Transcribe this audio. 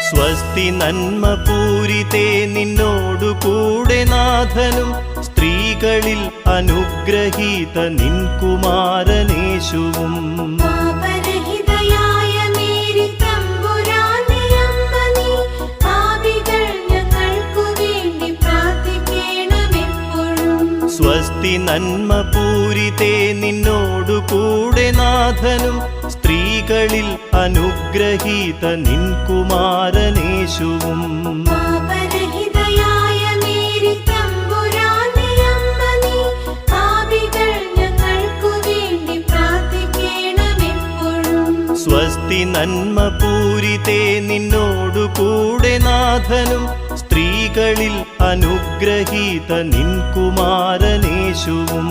സ്വസ്തി നന്മ പൂരിതേ നിന്നോടു കൂടെ നാഥനും സ്ത്രീകളിൽ അനുഗ്രഹീത നിൻ കുമാരനേശുവും. സ്വസ്തി നന്മ പൂരിതേ നിന്നോടു കൂടെ നാഥനും സ്ത്രീകളിൽ അനുഗ്രഹീത നിൻ കുമാരനേശുവും. സ്വസ്തി നന്മ പൂരിതേ നിന്നോടു കൂടെ നാഥനും സ്ത്രീകളിൽ അനുഗ്രഹീത നിൻ കുമാരനേശുവും.